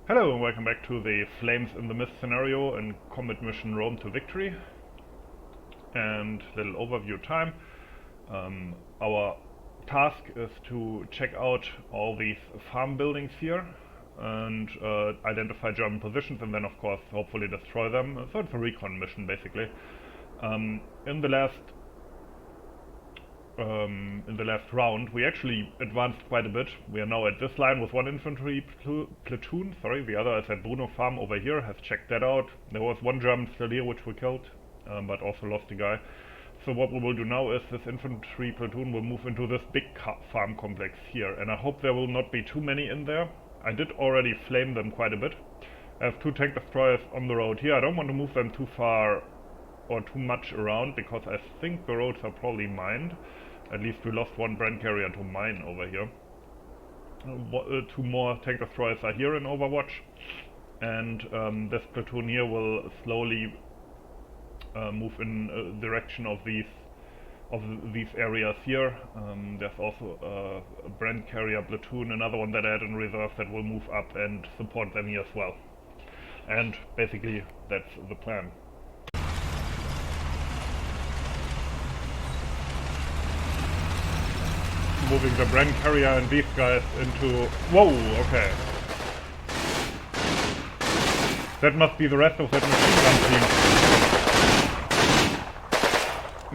Hello and welcome back to the Flames in the Mist scenario in Combat Mission Rome to Victory. And little overview time. Our task is to check out all these farm buildings here and identify German positions and then of course hopefully destroy them. So it's a recon mission basically. In the last round we actually advanced quite a bit. We are now at this line with one infantry platoon, the other is at Bruno Farm over here, have checked that out. There was one German still here which we killed, but also lost a guy. So what we will do now is this infantry platoon will move into this big farm complex here, and I hope there will not be too many in there. I did already flame them quite a bit. I have two tank destroyers on the road here. I don't want to move them too far or too much around because I think the roads are probably mined. At least we lost one brand carrier to mine over here. Two more tank destroyers are here in Overwatch, and this platoon here will slowly move in direction of these areas here. There's also a brand carrier platoon, another one that I had in reserve, that will move up and support them here as well. And basically that's the plan. Moving the brand carrier and these guys into... Whoa, okay. That must be the rest of that machine gun team.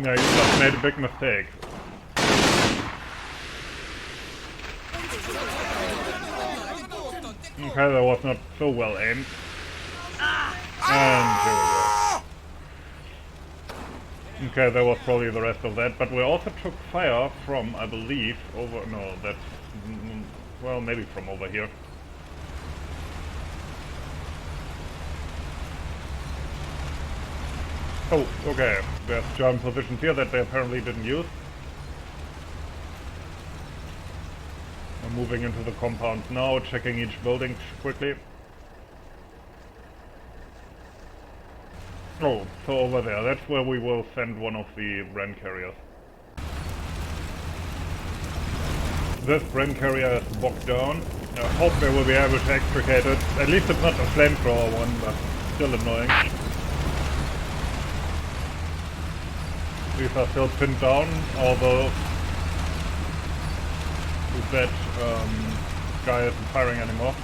Yeah, you just made a big mistake. Okay, that was not so well aimed. And here we go. Okay, that was probably the rest of that, but we also took fire from, I believe, over... no, that's... well, maybe from over here. Oh, okay, there's German positions here that they apparently didn't use. I'm moving into the compound now, checking each building quickly. Oh, so over there, that's where we will send one of the brand carriers. This brand carrier is bogged down. I hope they will be able to extricate it. At least it's not a flamethrower one, but still annoying. These are still pinned down, although that guy isn't firing anymore.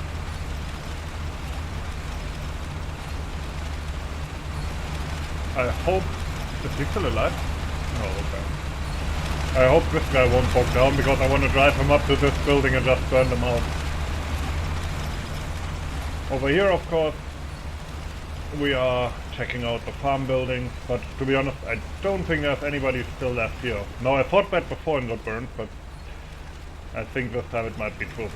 I hope... is he still alive? No, okay. I hope this guy won't bog down, because I want to drive him up to this building and just burn them out. Over here, of course, we are checking out the farm buildings, but to be honest, I don't think there's anybody still left here. Now, I thought that before and got burned, but I think this time it might be true.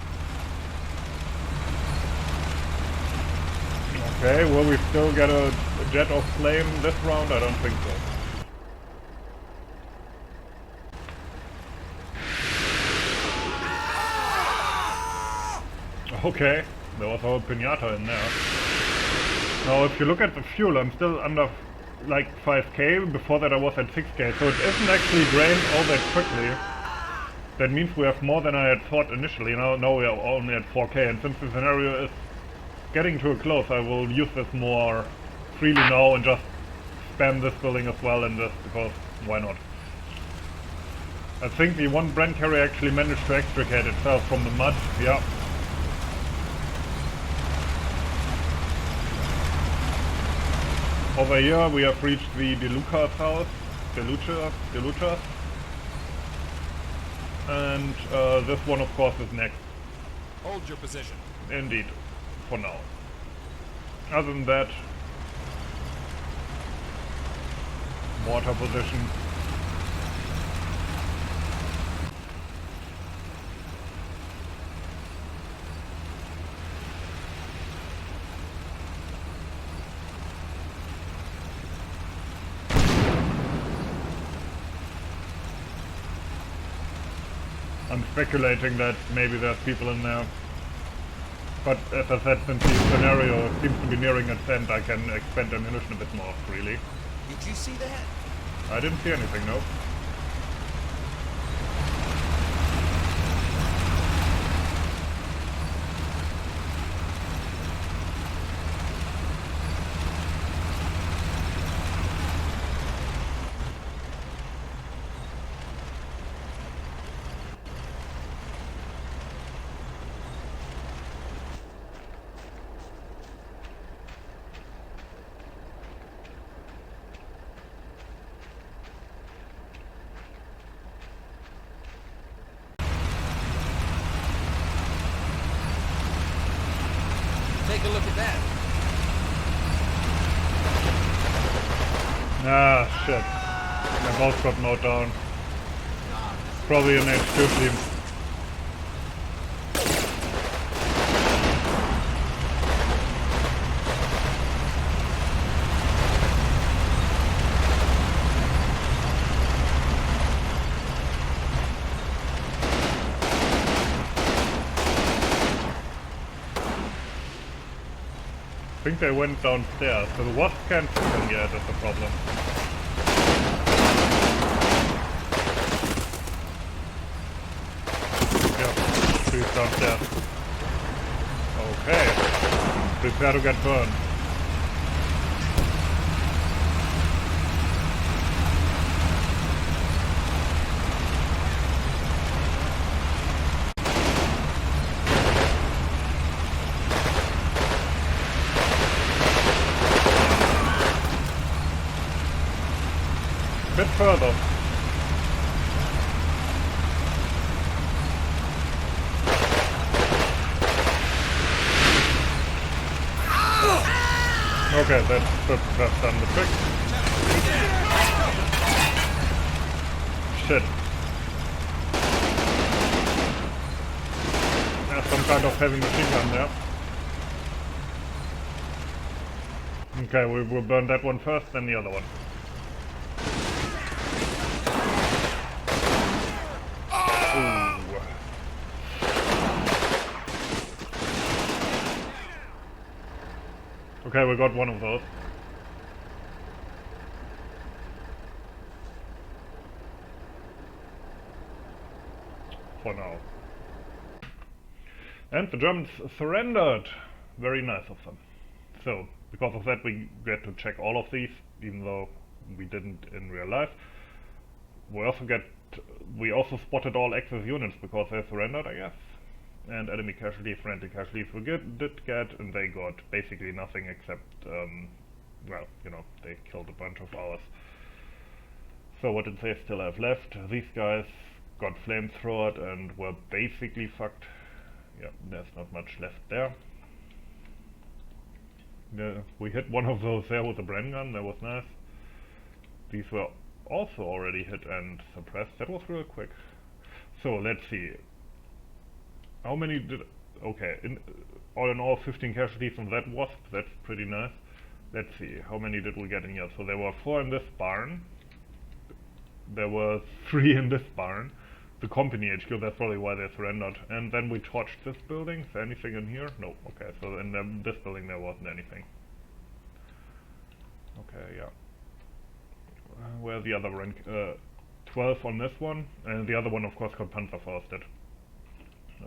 Okay, will we still get a jet of flame this round? I don't think so. Okay, there was a pinata in there. Now if you look at the fuel, I'm still under like 5k, before that I was at 6k, so it isn't actually drained all that quickly. That means we have more than I had thought initially. Now we are only at 4k, and since the scenario is getting to a close, I will use this more freely now and just spam this building as well, and just because why not? I think the one brand carrier actually managed to extricate itself from the mud, yeah. Over here we have reached the DeLuca's house, DeLuca's. And this one of course is next. Hold your position. Indeed. For now. Other than that, mortar position. I'm speculating that maybe there's people in there. But as I said, since the scenario seems to be nearing its end, I can expend ammunition a bit more freely. Did you see that? I didn't see anything, no. take a look at that. Ah, shit. My both got mowed down. Probably an H2 team. I think they went downstairs, so the wasp can't see them yet, that's the problem. Yep, she's downstairs. Okay, prepare to get burned. Bit further. Okay, that's done the trick. Shit. There's some kind of heavy machine gun there. Okay, we will burn that one first, then the other one. Okay, we got one of those. For now. And the Germans surrendered. Very nice of them. So, because of that we get to check all of these, even though we didn't in real life. We also spotted all Axis units because they surrendered, I guess. And enemy casualties, friendly casualties we did get, and they got basically nothing except, well, you know, they killed a bunch of ours. So what did they still have left? These guys got flamethrowered and were basically fucked. Yeah, there's not much left there. We hit one of those there with a Bren gun, that was nice. These were also already hit and suppressed, that was real quick. So let's see. How many did... Okay, all in all 15 casualties on that wasp, that's pretty nice. Let's see, how many did we get in here? So there were 4 in this barn. There were 3 in this barn. The company HQ, that's probably why they surrendered. And then we torched this building. Is there anything in here? No, okay, so in this building there wasn't anything. Okay, yeah. Where's the other rank? 12 on this one, and the other one of course got Panzerfausted.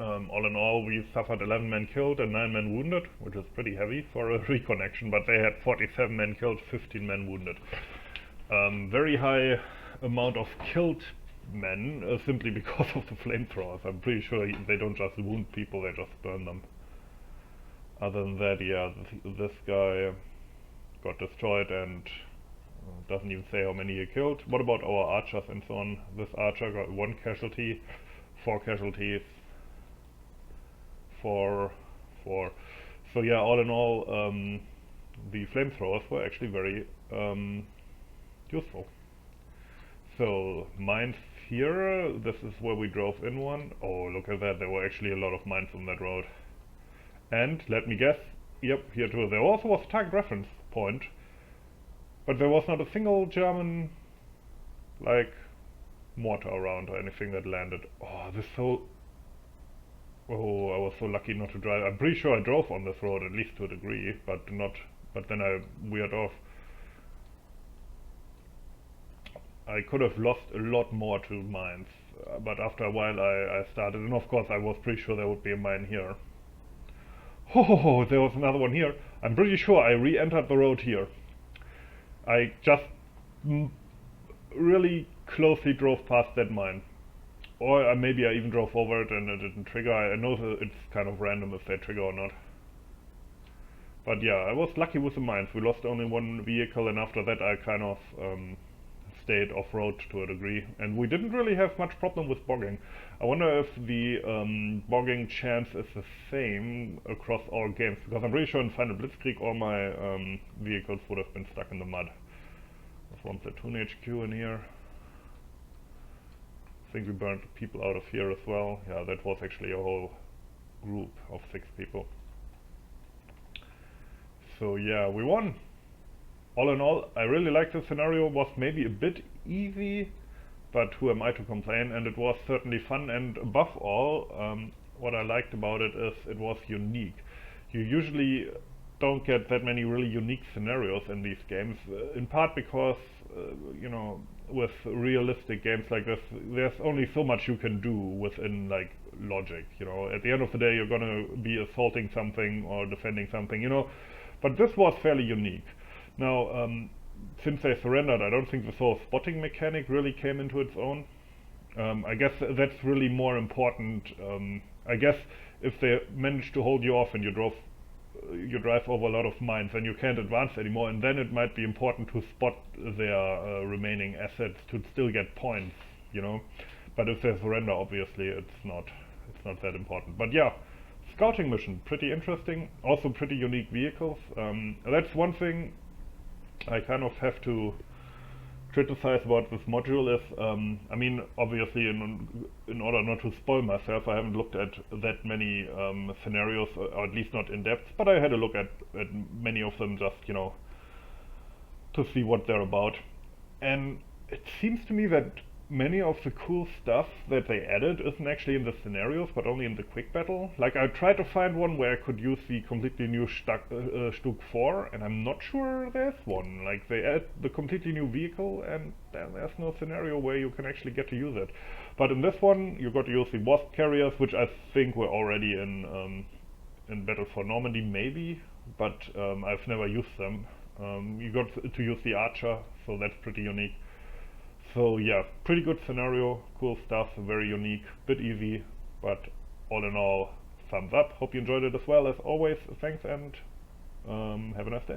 All in all, we suffered 11 men killed and 9 men wounded, which is pretty heavy for a reconnection, but they had 47 men killed, 15 men wounded. Very high amount of killed men, simply because of the flamethrowers. I'm pretty sure they don't just wound people, they just burn them. Other than that, yeah, this guy got destroyed and doesn't even say how many he killed. What about our archers and so on? This archer got 1 casualty, 4 casualties, 4. So yeah, all in all, the flamethrowers were actually very useful. So mines here, this is where we drove in one. Oh, look at that, there were actually a lot of mines on that road. And let me guess, yep, here too. There also was a target reference point, but there was not a single German, like, mortar around or anything that landed. Oh, oh, I was so lucky not to drive. I'm pretty sure I drove on this road, at least to a degree, but then I veered off. I could have lost a lot more to mines, but after a while I started, and of course I was pretty sure there would be a mine here. Oh, there was another one here. I'm pretty sure I re-entered the road here. I just really closely drove past that mine. Or maybe I even drove over it and it didn't trigger. I know that it's kind of random if they trigger or not. But yeah, I was lucky with the mines. We lost only 1 vehicle, and after that I kind of stayed off-road to a degree, and we didn't really have much problem with bogging. I wonder if the bogging chance is the same across all games, because I'm pretty sure in Final Blitzkrieg all my vehicles would have been stuck in the mud. There's one platoon HQ in here. I think we burned people out of here as well. Yeah, that was actually a whole group of 6 people. So yeah, we won. All in all, I really liked the scenario. Was maybe a bit easy, but who am I to complain? And it was certainly fun, and above all, what I liked about it is it was unique. You usually don't get that many really unique scenarios in these games, in part because, you know, with realistic games like this, there's only so much you can do within, like, logic, you know. At the end of the day, you're gonna be assaulting something or defending something, you know. But this was fairly unique. Now, since they surrendered, I don't think this whole spotting mechanic really came into its own. I guess that's really more important. I guess if they managed to hold you off and you drive over a lot of mines, then you can't advance anymore, and then it might be important to spot their remaining assets to still get points, you know. But if they surrender, obviously it's not that important. But yeah, scouting mission, pretty interesting. Also pretty unique vehicles. That's one thing I kind of have to criticize about this module is, I mean, obviously in order not to spoil myself, I haven't looked at that many scenarios, or at least not in depth, but I had a look at many of them just, you know, to see what they're about. And it seems to me that many of the cool stuff that they added isn't actually in the scenarios, but only in the quick battle. Like, I tried to find one where I could use the completely new Stug 4, and I'm not sure there's one. Like, they add the completely new vehicle, and there's no scenario where you can actually get to use it. But in this one, you got to use the Wasp carriers, which I think were already in Battle for Normandy, maybe, but I've never used them. You got to use the Archer, so that's pretty unique. So yeah, pretty good scenario, cool stuff, very unique, bit easy, but all in all, thumbs up. Hope you enjoyed it as well. As always, thanks, and have a nice day.